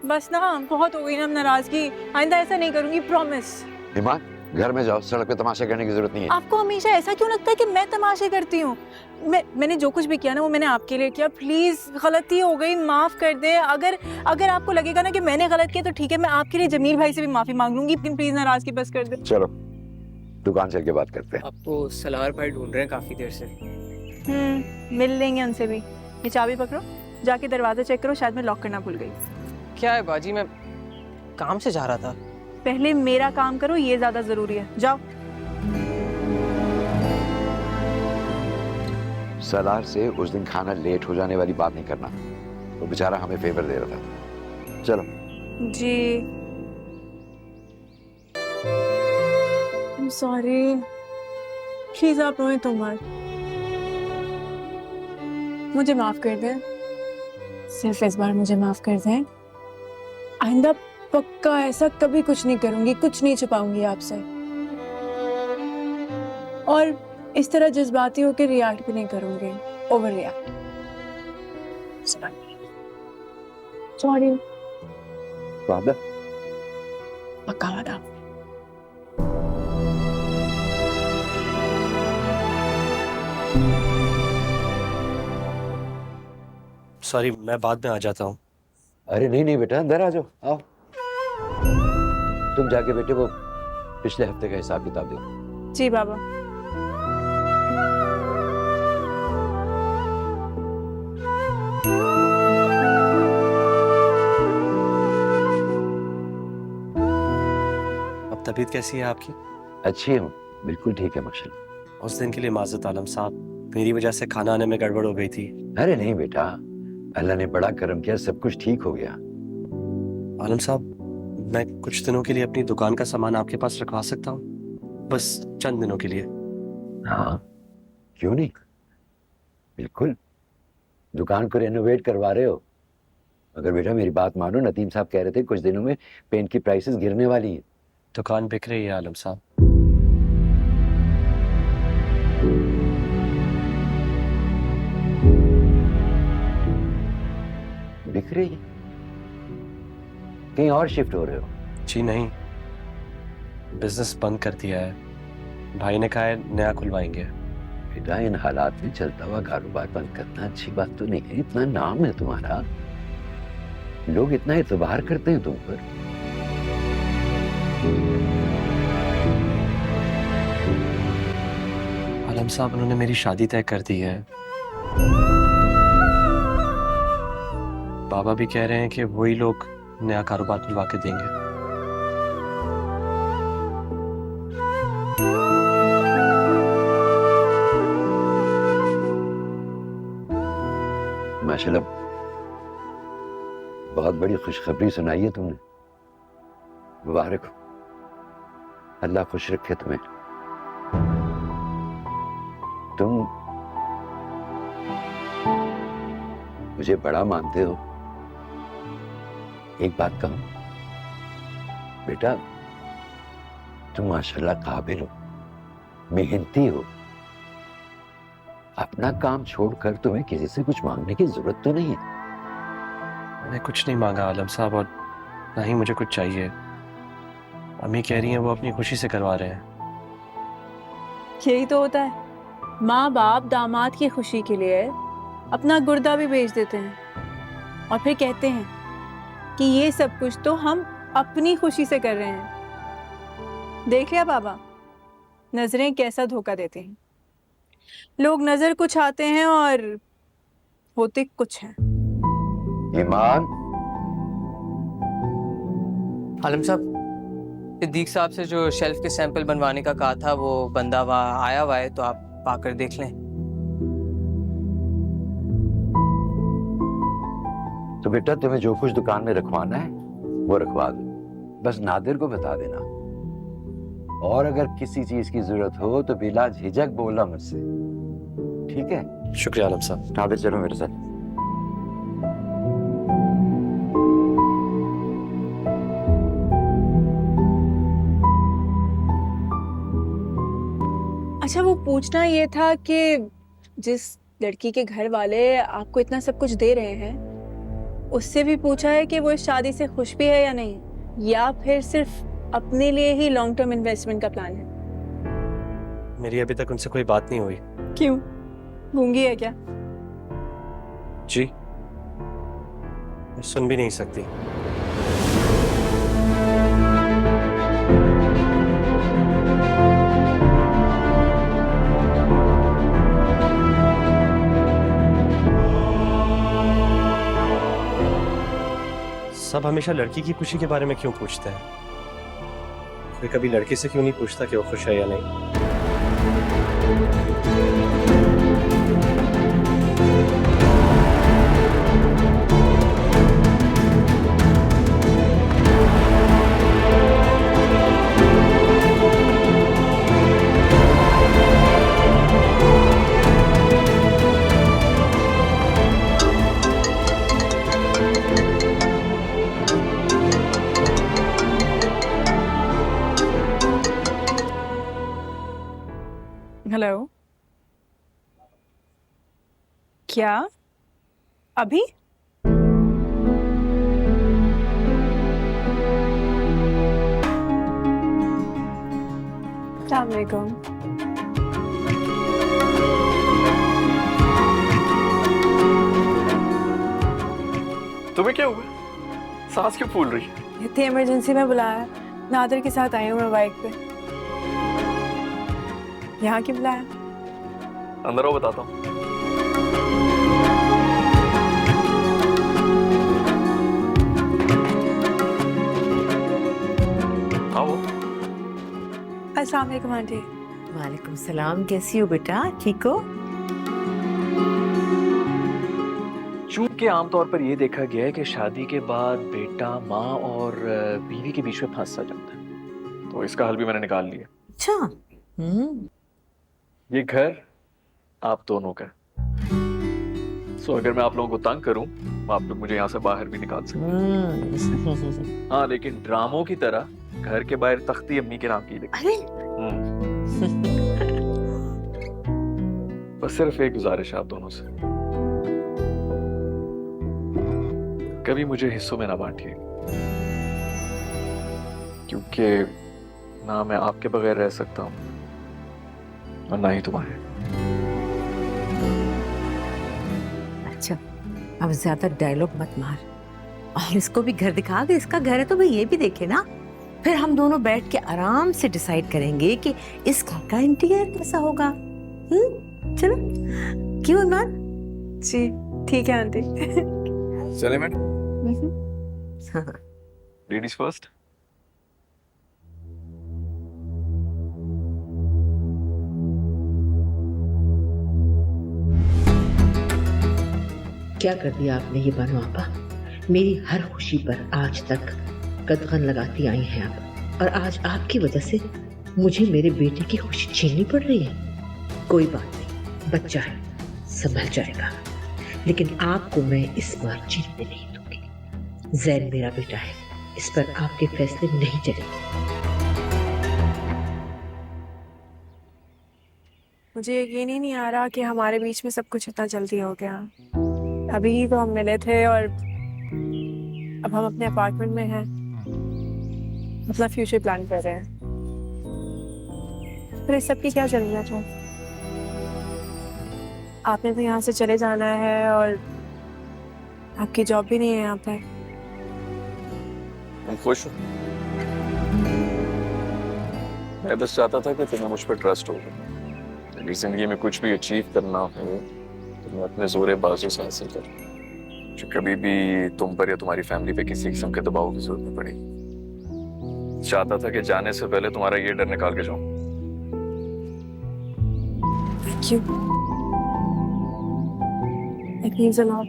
बस ना, बहुत हो गई ना नाराजगी। आइंदा ऐसा नहीं करूंगी, प्रॉमिस। ईमान, घर में जाओ, सड़क पे तमाशा करने की जरूरत नहीं है। आपको हमेशा ऐसा क्यों लगता है कि मैं तमाशे करती हूँ? मैंने जो कुछ भी किया ना वो मैंने आपके लिए किया। प्लीज, गलती हो गई, माफ कर दे। अगर आपको लगेगा ना कि मैंने गलत किया तो ठीक है, मैं आपके लिए जमील भाई से भी माफी मांग लूंगी, लेकिन प्लीज नाराजगी बस कर दे। चलो दुकान चल के बात करते हैं। आप तो सलार भाई ढूंढ रहे हैं काफी देर से। मिल लेंगे उनसे भी। ये चाबी पकड़ो, जाके दरवाजा चेक करो, शायद मैं लॉक करना भूल गई। क्या है बाजी, मैं काम से जा रहा था। पहले मेरा काम करो, ये ज्यादा जरूरी है। जाओ। सलार से उस दिन खाना लेट हो जाने वाली बात नहीं करना, वो बेचारा हमें फेवर दे रहा था। चलो। जी आई एम सॉरी, प्लीज आप रोए तो मत, मुझे माफ कर दें। सिर्फ इस बार मुझे माफ कर दें। आइंदा पक्का ऐसा कभी कुछ नहीं करूंगी, कुछ नहीं छुपाऊंगी आपसे, और इस तरह जज्बाती होकर रिएक्ट भी नहीं करूंगी, ओवर रिएक्ट। सॉरी। वादा? पक्का वादा। सॉरी, मैं बाद में आ जाता हूँ। अरे नहीं नहीं बेटा, अंदर आ जाओ, आओ। तुम जाके बेटे वो पिछले हफ्ते का हिसाब किताब देखो। जी बाबा। अब तबीयत कैसी है आपकी? अच्छी हूँ, बिल्कुल ठीक है माशाल्लाह। उस दिन के लिए माजरत आलम साहब, मेरी वजह से खाना आने में गड़बड़ हो गई थी। अरे नहीं बेटा, अल्लाह ने बड़ा करम किया, सब कुछ ठीक हो गया। आलम साहब, मैं कुछ दिनों के लिए अपनी दुकान का सामान आपके पास रखवा सकता हूँ? बस चंद दिनों के लिए। हाँ, क्यों नहीं, बिल्कुल। दुकान को रेनोवेट करवा रहे हो? मगर बेटा मेरी बात मानो, नदीम साहब कह रहे थे कुछ दिनों में पेंट की प्राइसेस गिरने वाली हैं। दुकान बिक रही है आलम साहब। बिक रही है? कहीं और शिफ्ट हो रहे हो? जी नहीं, बिजनेस बंद कर दिया है। भाई ने कहा है नया खुलवाएंगे। बेटा इन हालात में चलता हुआ कारोबार बंद करना अच्छी बात तो नहीं है। इतना नाम है तुम्हारा, लोग इतना एतबार करते हैं तुम पर। आलम साहब, उन्होंने मेरी शादी तय कर दी है। बाबा भी कह रहे हैं कि वही लोग नया कारोबार खुलवा के देंगे। माशाल्लाह, बहुत बड़ी खुशखबरी सुनाई है तुमने, मुबारक हो। अल्लाह खुश रखे तुम्हें। तुम मुझे बड़ा मानते हो। एक बात कहूं बेटा, तुम माशाल्लाह काबिल हो, मेहनती हो। अपना काम छोड़कर तुम्हें किसी से कुछ मांगने की जरूरत तो नहीं है। मैंने कुछ नहीं मांगा आलम साहब, और ना ही मुझे कुछ चाहिए। अम्मी कह रही हैं वो अपनी खुशी से करवा रहे हैं। यही तो होता है, माँ बाप दामाद की खुशी के लिए अपना गुर्दा भी बेच देते हैं और फिर कहते हैं कि ये सब कुछ तो हम अपनी खुशी से कर रहे हैं। देख लिया बाबा, नजरें कैसा धोखा देते हैं। लोग नजर कुछ आते हैं और होते कुछ हैं। ईमान, आलम साहब, सिद्दीक साहब से जो शेल्फ के सैंपल बनवाने का कहा था, वो बंदा वहाँ आया हुआ है, तो आप आकर देख लें। तो बेटा तुम्हें जो कुछ दुकान में रखवाना है वो रखवा दो, बस नादिर को बता देना। और अगर किसी चीज की जरूरत हो तो बिला झिझक बोलना मुझसे, ठीक है? शुक्रिया आलम साहब। नादिर चलो मेरे साथ। अच्छा, वो पूछना ये था कि जिस लड़की के घर वाले आपको इतना सब कुछ दे रहे हैं, उससे भी पूछा है कि वो इस शादी से खुश भी है या नहीं, या फिर सिर्फ अपने लिए ही लॉन्ग टर्म इन्वेस्टमेंट का प्लान है? मेरी अभी तक उनसे कोई बात नहीं हुई। क्यों, गूंगी है क्या? जी, मैं सुन भी नहीं सकती। सब हमेशा लड़की की खुशी के बारे में क्यों पूछते हैं? कोई कभी लड़की से क्यों नहीं पूछता कि वो खुश है या नहीं? हेलो, क्या अभी? अस्सलाम वालेकुम। तुम्हें क्या हुआ? सांस क्यों फूल रही है? इतनी इमरजेंसी में बुलाया, नादिर के साथ आई हूँ मैं बाइक पे। यहाँ क्यों बुलाया? अंदर आओ, बताता हूँ। आओ। अस्सलाम वालेकुम आंटी। वालेकुम सलाम, कैसी हो बेटा, ठीक हो? चूंकि आमतौर पर यह देखा गया है कि शादी के बाद बेटा माँ और बीवी के बीच में फंस सा जाता है, तो इसका हल भी मैंने निकाल लिया। अच्छा। ये घर आप दोनों का। सो अगर मैं आप लोगों को तंग करूं, आप लोग मुझे यहाँ से बाहर भी निकाल सकते। हाँ, लेकिन ड्रामों की तरह घर के बाहर तख्ती अम्मी के नाम की लिखी। अरे बस सिर्फ एक गुजारिश है आप दोनों से, कभी मुझे हिस्सों में ना बांटिए, क्योंकि ना मैं आपके बगैर रह सकता हूँ और ना ही तुम्हारे। अच्छा, अब ज्यादा डायलॉग मत मार, और इसको भी घर दिखा के इसका घर है तो भाई ये भी देखे ना। फिर हम दोनों बैठ के आराम से डिसाइड करेंगे कि इस घर का इंटीरियर कैसा होगा। चलो, क्यों इमरान? जी ठीक है आंटी। चले मैडम, लेडीज फर्स्ट। क्या कर दिया आपने ये बानो आपा? मेरी हर खुशी पर आज तक कदगन लगाती आई हैं आप, और आज आपकी वजह से मुझे मेरे बेटे की खुशी छीननी पड़ रही है। कोई बात नहीं, बच्चा है, संभल जाएगा, लेकिन आपको मैं इस बार जीतने नहीं दूंगी। जैन मेरा बेटा है, इस पर आपके फैसले नहीं चलेंगे। मुझे यकीन ही नहीं आ रहा कि हमारे बीच में सब कुछ इतना जल्दी हो गया। अभी ही तो हम मिले थे और अब हम अपने अपार्टमेंट में हैं, अपना फ्यूचर प्लान कर रहे हैं। फिर इस सब की क्या जरूरत है? आपने तो यहाँ से चले जाना है और आपकी जॉब भी नहीं है यहाँ पे। तुम खुश हो? मैं बस चाहता था कि तुम्हें मुझ पर ट्रस्ट हो। मेरी जिंदगी में कुछ भी अचीव करना हो तो मैं अपने जोरे बाजू से हासिल करूं, जो कभी भी तुम पर या तुम्हारी फैमिली पे किसी किस्म के दबाव की जरूरत नहीं पड़ी। चाहता था कि जाने से पहले तुम्हारा ये डर निकाल के जाऊं। Thank you. It means a lot.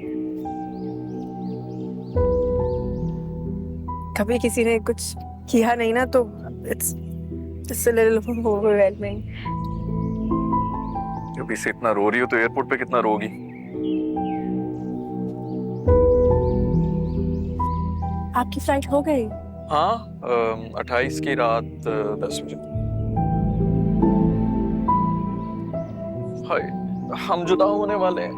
कभी किसी ने कुछ किया नहीं ना, तो it's a little overwhelming. अभी से इतना रो रही हो तो एयरपोर्ट पे कितना रोगी? आपकी फ्लाइट हो गई? हाँ, 28 की रात 10 बजे। हाय, हम जुदा होने वाले हैं।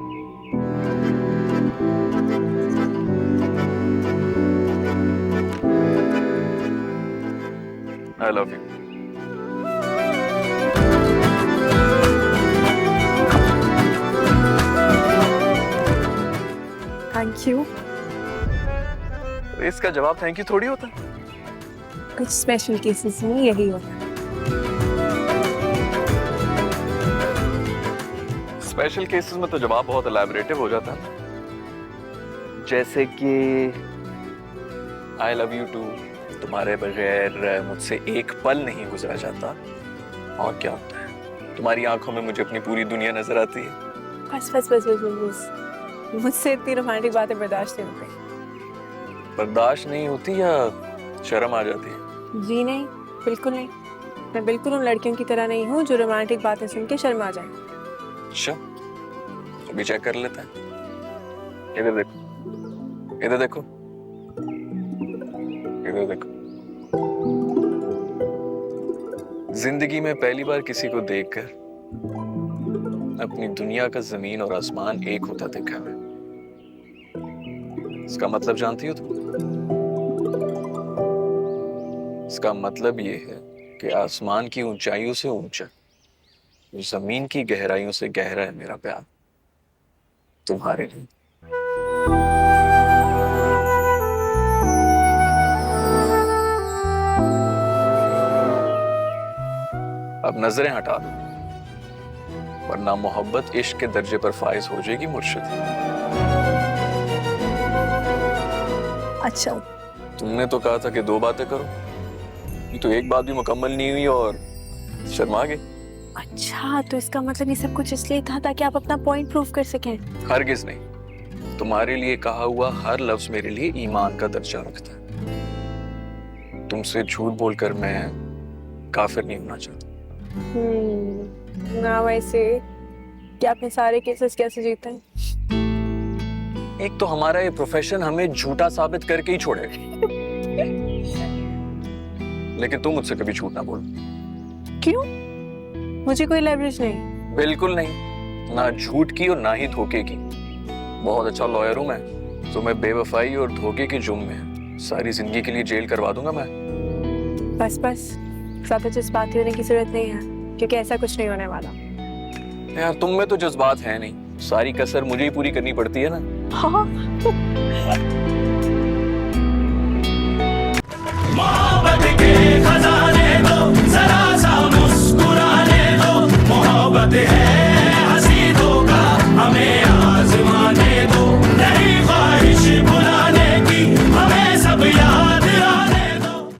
I love you. Thank you. इसका जवाब थैंक यू थोड़ी होता है। कुछ स्पेशल केसेस में यही होता है। स्पेशल केसेस में तो जवाब बहुत एलैबोरेटिव हो जाता है, जैसे कि आई लव यू टू, तुम्हारे बगैर मुझसे एक पल नहीं गुजरा जाता। और क्या होता है, तुम्हारी आंखों में मुझे अपनी पूरी दुनिया नजर आती है। बस बस बस बस बस बस। मुझसे इतनी रोमांटिक बातें बर्दाश्त नहीं होती। बर्दाश्त नहीं होती या शर्म आ जाती है? जी नहीं, बिल्कुल नहीं। मैं बिल्कुल उन लड़कियों की तरह नहीं हूँ जो रोमांटिक बातें सुन के शर्म आ जाए। अच्छा, अभी चेक कर लेते हैं। इधर देखो, इधर देखो, इधर देखो। जिंदगी में पहली बार किसी को देखकर अपनी दुनिया का जमीन और आसमान एक होता देखा है। इसका मतलब जानती हो तुम? इसका मतलब ये है कि आसमान की ऊंचाइयों से ऊंचा, जमीन की गहराइयों से गहरा है मेरा प्यार तुम्हारे लिए। अब नजरें हटा दो, वरना मोहब्बत इश्क के दर्जे पर फाइज हो जाएगी मुर्शिद। अच्छा, तुमने तो कहा था कि 2 बातें करो, ये तो एक बात भी मुकम्मल नहीं हुई और शर्मा गई। अच्छा, तो इसका मतलब ये सब कुछ इसलिए था ताकि आप अपना पॉइंट प्रूव कर सकें। हरगिज नहीं, तुम्हारे लिए कहा हुआ हर लफ्ज मेरे लिए ईमान का दर्जा रखता है। तुमसे झूठ बोलकर मैं काफिर नहीं होना चाहता। ना वैसे कि आपने सारे केसेस कैसे जीते हैं? एक तो हमारा ये प्रोफेशन हमें झूठा साबित करके ही छोड़ेगा। लेकिन तुम मुझसे कभी झूठ ना बोलो। क्यों? मुझे कोई लेवरेज नहीं। बिल्कुल नहीं, ना झूठ की और ना ही धोखे की। बहुत अच्छा लॉयर हूं मैं, तो मैं बेवफाई और धोखे के जुर्म में सारी जिंदगी के लिए जेल करवा दूंगा मैं। बस बस, ज्यादा जज्बाती होने की जरूरत नहीं है, क्योंकि ऐसा कुछ नहीं होने वाला। यार तुम में तो जज्बात है नहीं, सारी कसर मुझे ही पूरी करनी पड़ती है ना। हाँ।